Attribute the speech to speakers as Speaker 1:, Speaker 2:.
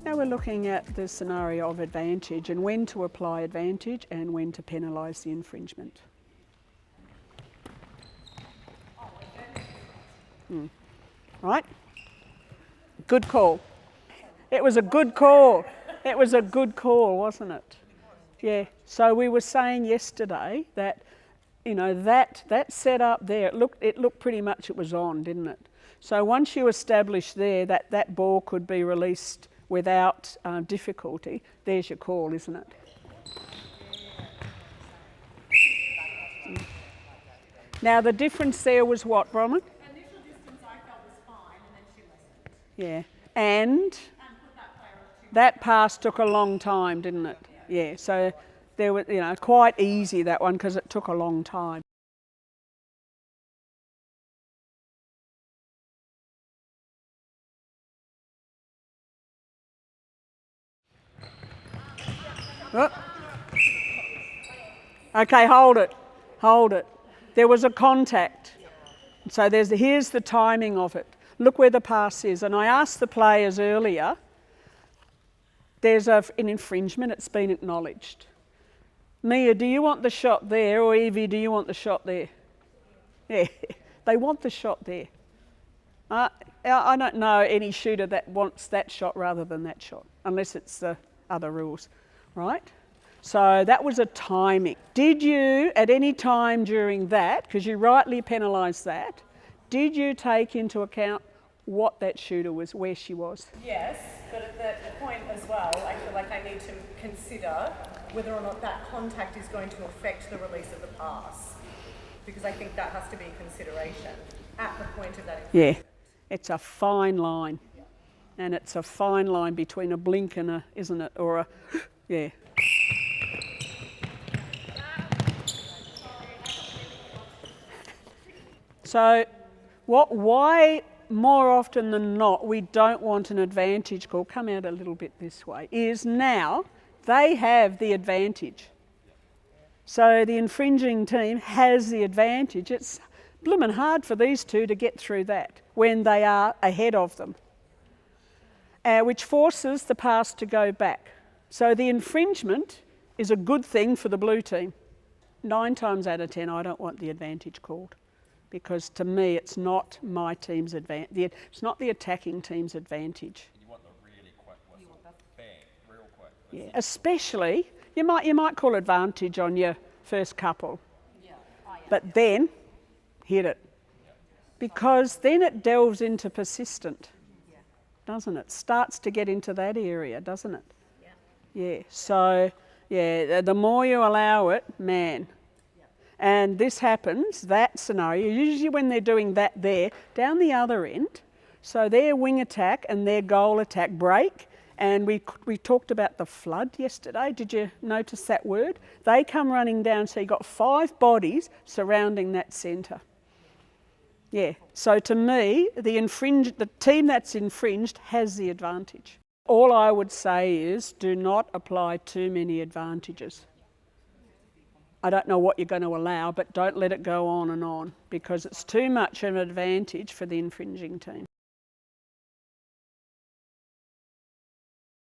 Speaker 1: Now we're looking at the scenario of advantage and when to apply advantage and when to penalise the infringement. Right? Good call. It was a good call. It was a good call, wasn't it? Yeah. So we were saying yesterday that, you know, that setup there, it looked pretty much it was on, didn't it? So once you establish there that ball could be released without difficulty, there's your call, isn't it? Now the difference there was what, Bronwyn?
Speaker 2: Initial distance I felt was fine, and then she lessened.
Speaker 1: Yeah, and that pass took a long time, didn't it? Yeah, so there was, you know, quite easy that one because it took a long time. Oh. Okay, hold it. There was a contact. So here's the timing of it. Look where the pass is. And I asked the players earlier, there's an infringement, it's been acknowledged. Mia, do you want the shot there, or Evie, do you want the shot there? Yeah, they want the shot there. I don't know any shooter that wants that shot rather than that shot, unless it's the other rules, right? So that was a timing. Did you, at any time during that, because you rightly penalised that, did you take into account what that shooter was, where she was?
Speaker 2: Yes, but at the point as well, I feel like I need to consider whether or not that contact is going to affect the release of the pass, because I think that has to be a consideration at the point of that.
Speaker 1: Yeah, it's a fine line, and it's a fine line between a blink and a, isn't it, or a, yeah. So, why more often than not we don't want an advantage call, come out a little bit this way, is now they have the advantage. So the infringing team has the advantage. It's blooming hard for these two to get through that when they are ahead of them, which forces the pass to go back. So the infringement is a good thing for the blue team. 9 times out of 10, I don't want the advantage called, because to me it's not my team's advantage. It's not the attacking team's advantage.
Speaker 3: You want the really quick whistle, bang, real quick.
Speaker 1: Yeah, especially you might call advantage on your first couple, but then hit it, because then it delves into persistent, doesn't it? Starts to get into that area, doesn't it? Yeah. So yeah, the more you allow it, man. And this happens, that scenario, usually when they're doing that there, down the other end, so their wing attack and their goal attack break, and we talked about the flood yesterday, did you notice that word? They come running down, so you've got 5 bodies surrounding that centre. Yeah, so to me, the team that's infringed has the advantage. All I would say is do not apply too many advantages. I don't know what you're going to allow, but don't let it go on and on, because it's too much of an advantage for the infringing team.